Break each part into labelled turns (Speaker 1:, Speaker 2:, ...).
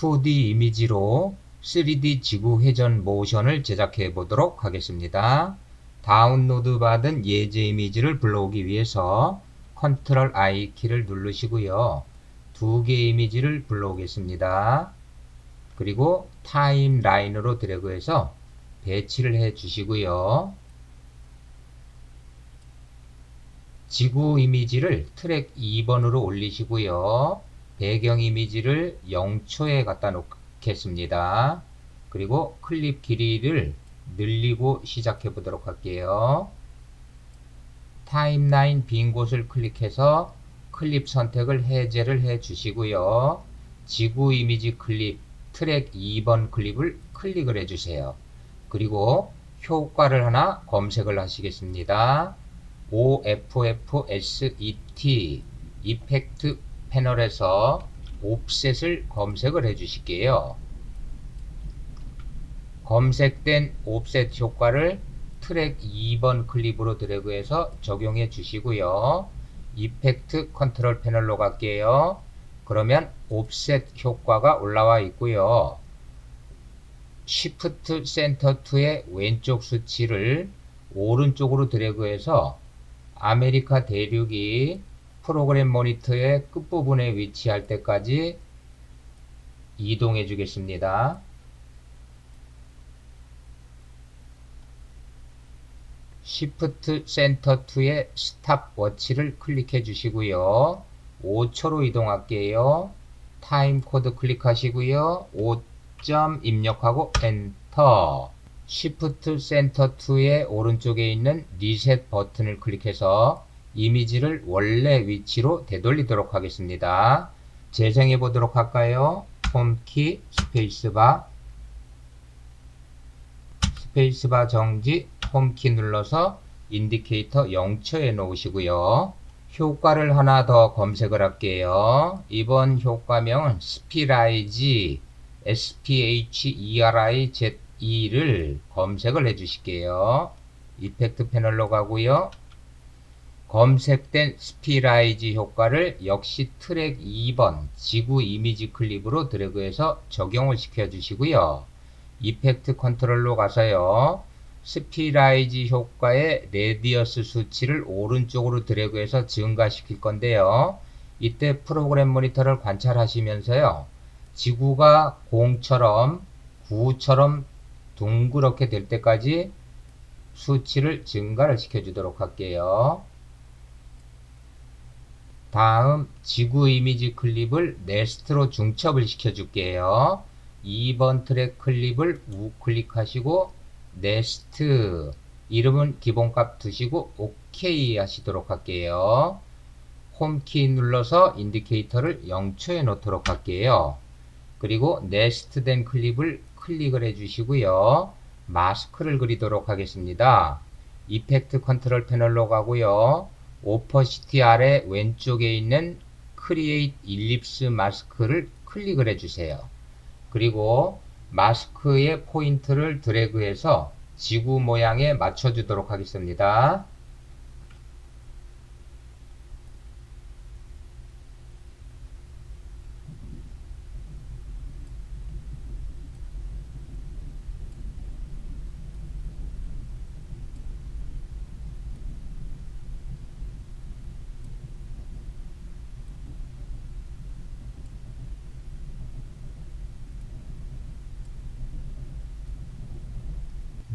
Speaker 1: 2D 이미지로 3D 지구 회전 모션을 제작해 보도록 하겠습니다. 다운로드 받은 예제 이미지를 불러오기 위해서 컨트롤 I 키를 누르시고요. 두 개의 이미지를 불러오겠습니다. 그리고 타임라인으로 드래그해서 배치를 해 주시고요. 지구 이미지를 트랙 2번으로 올리시고요. 배경 이미지를 0초에 갖다 놓겠습니다. 그리고 클립 길이를 늘리고 시작해 보도록 할게요. 타임라인 빈 곳을 클릭해서 클립 선택을 해제를 해 주시고요. 지구 이미지 클립 트랙 2번 클립을 클릭을 해 주세요. 그리고 효과를 하나 검색을 하시겠습니다. OFFSET 이펙트 패널에서 옵셋을 검색을 해 주실게요. 검색된 옵셋 효과를 트랙 2번 클립으로 드래그해서 적용해 주시고요. 이펙트 컨트롤 패널로 갈게요. 그러면 옵셋 효과가 올라와 있고요. Shift 센터 2의 왼쪽 수치를 오른쪽으로 드래그해서 아메리카 대륙이 프로그램 모니터의 끝부분에 위치할 때까지 이동해 주겠습니다. Shift 센터 2의 스탑워치를 클릭해 주시고요. 5초로 이동할게요. 타임 코드 클릭하시고요. 5점 입력하고 엔터. Shift 센터 2의 오른쪽에 있는 리셋 버튼을 클릭해서 이미지를 원래 위치로 되돌리도록 하겠습니다. 재생해 보도록 할까요? 홈키 스페이스바 정지 홈키 눌러서 인디케이터 0초에 놓으시고요. 효과를 하나 더 검색을 할게요. 이번 효과명은 스피라이즈 SPHERIZE를 검색을 해 주실게요. 이펙트 패널로 가고요. 검색된 스피라이즈 효과를 역시 트랙 2번 지구 이미지 클립으로 드래그해서 적용을 시켜 주시고요. 이펙트 컨트롤로 가서요. 스피라이즈 효과의 레디어스 수치를 오른쪽으로 드래그해서 증가시킬 건데요. 이때 프로그램 모니터를 관찰하시면서요. 지구가 공처럼 구처럼 둥그렇게 될 때까지 수치를 증가를 시켜주도록 할게요. 다음 지구 이미지 클립을 네스트로 중첩을 시켜줄게요. 2번 트랙 클립을 우클릭하시고 네스트 이름은 기본값 두시고 OK 하시도록 할게요. 홈키 눌러서 인디케이터를 0초에 놓도록 할게요. 그리고 네스트 된 클립을 클릭을 해 주시고요. 마스크를 그리도록 하겠습니다. 이펙트 컨트롤 패널로 가고요. 오퍼시티 아래 왼쪽에 있는 크리에이트 일립스 마스크를 클릭을 해 주세요. 그리고 마스크의 포인트를 드래그해서 지구 모양에 맞춰주도록 하겠습니다.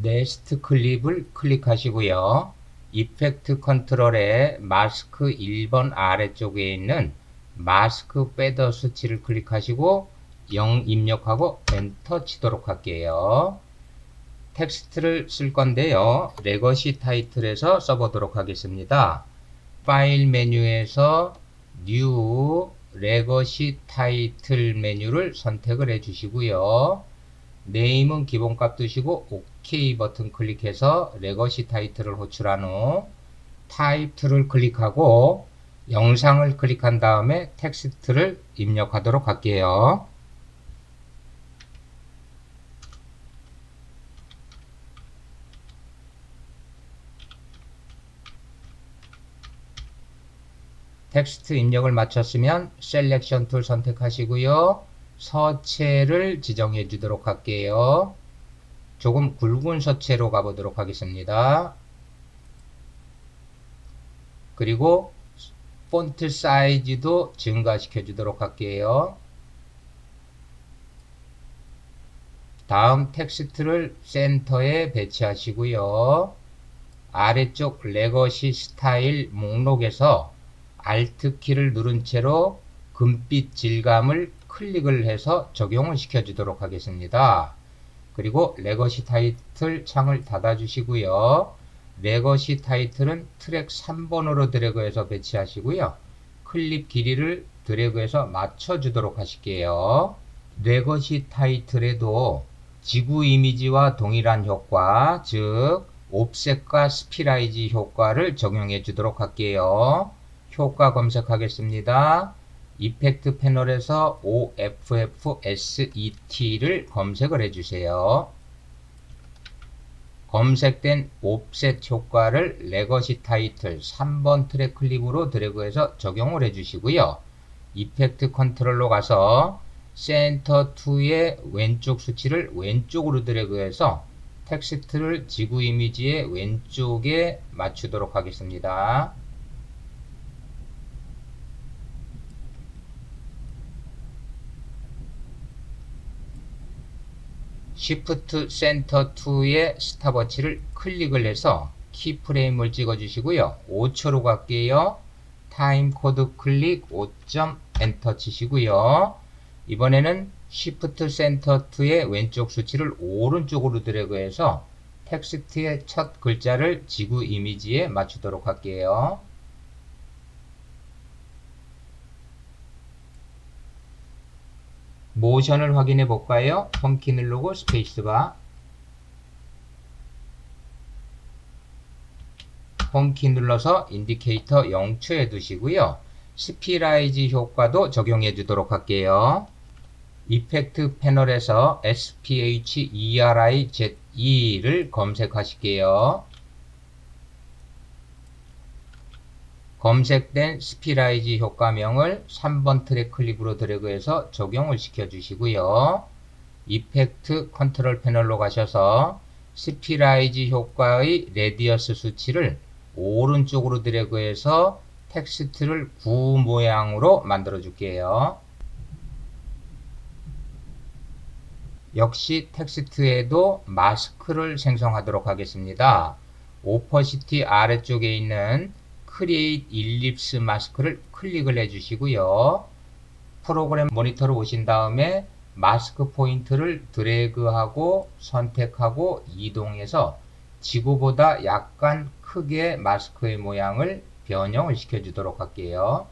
Speaker 1: 네스트 클립을 클릭하시고요. 이펙트 컨트롤에 마스크 1번 아래쪽에 있는 마스크 패더 수치를 클릭하시고 0 입력하고 엔터 치도록 할게요. 텍스트를 쓸 건데요. 레거시 타이틀에서 써보도록 하겠습니다. 파일 메뉴에서 뉴 레거시 타이틀 메뉴를 선택을 해 주시고요. 네임은 기본값 두시고 OK 버튼 클릭해서 레거시 타이틀을 호출한 후 타이틀을 클릭하고 영상을 클릭한 다음에 텍스트를 입력하도록 할게요. 텍스트 입력을 마쳤으면 셀렉션 툴 선택하시고요. 서체를 지정해 주도록 할게요. 조금 굵은 서체로 가보도록 하겠습니다. 그리고 폰트 사이즈도 증가시켜 주도록 할게요. 다음 텍스트를 센터에 배치하시고요. 아래쪽 레거시 스타일 목록에서 Alt 키를 누른 채로 금빛 질감을 클릭을 해서 적용을 시켜 주도록 하겠습니다. 그리고 레거시 타이틀 창을 닫아 주시고요. 레거시 타이틀은 트랙 3번으로 드래그해서 배치하시고요. 클립 길이를 드래그해서 맞춰 주도록 하실게요. 레거시 타이틀에도 지구 이미지와 동일한 효과, 즉 옵셋과 스피라이즈 효과를 적용해 주도록 할게요. 효과 검색하겠습니다. 이펙트 패널에서 OFFSET를 검색을 해주세요. 검색된 옵셋 효과를 레거시 타이틀 3번 트랙 클립으로 드래그해서 적용을 해주시고요. 이펙트 컨트롤로 가서 센터 2의 왼쪽 수치를 왼쪽으로 드래그해서 텍스트를 지구 이미지의 왼쪽에 맞추도록 하겠습니다. Shift 센터 2의 스탑워치를 클릭을 해서 키프레임을 찍어 주시고요. 5초로 갈게요. 타임 코드 클릭 5점 엔터 치시고요. 이번에는 Shift 센터 2의 왼쪽 수치를 오른쪽으로 드래그해서 텍스트의 첫 글자를 지구 이미지에 맞추도록 할게요. 모션을 확인해 볼까요? 홈키 누르고 스페이스바. 홈키 눌러서 인디케이터 0초에 두시고요. 스피라이즈 효과도 적용해 주도록 할게요. 이펙트 패널에서 SPHERIZE를 검색하실게요. 검색된 스피라이즈 효과명을 3번 트랙 클립으로 드래그해서 적용을 시켜 주시고요. 이펙트 컨트롤 패널로 가셔서 스피라이즈 효과의 레디어스 수치를 오른쪽으로 드래그해서 텍스트를 구 모양으로 만들어 줄게요. 역시 텍스트에도 마스크를 생성하도록 하겠습니다. 오퍼시티 아래쪽에 있는 크리에이트 일립스 마스크를 클릭을 해주시고요. 프로그램 모니터로 오신 다음에 마스크 포인트를 드래그하고 선택하고 이동해서 지구보다 약간 크게 마스크의 모양을 변형을 시켜 주도록 할게요.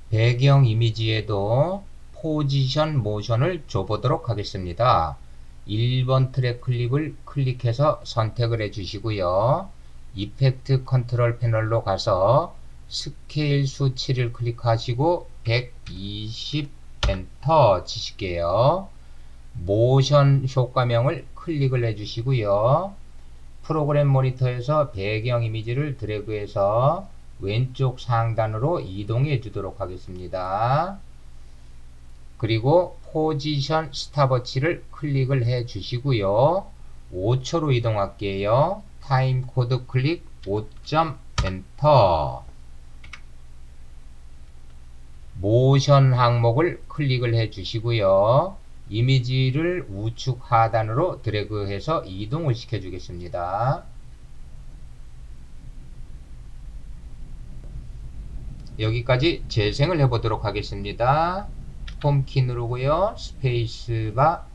Speaker 1: 배경 이미지에도 포지션 모션을 줘보도록 하겠습니다. 1번 트랙 클립을 클릭해서 선택을 해주시고요. 이펙트 컨트롤 패널로 가서 스케일 수치를 클릭하시고 120 엔터 치실게요. 모션 효과명을 클릭을 해주시고요. 프로그램 모니터에서 배경 이미지를 드래그해서 왼쪽 상단으로 이동해 주도록 하겠습니다. 그리고 포지션 스탑워치를 클릭을 해 주시고요. 5초로 이동할게요. 타임 코드 클릭 5점 엔터. 모션 항목을 클릭을 해 주시고요. 이미지를 우측 하단으로 드래그해서 이동을 시켜 주겠습니다. 여기까지 재생을 해 보도록 하겠습니다. 홈키 누르고요. 스페이스바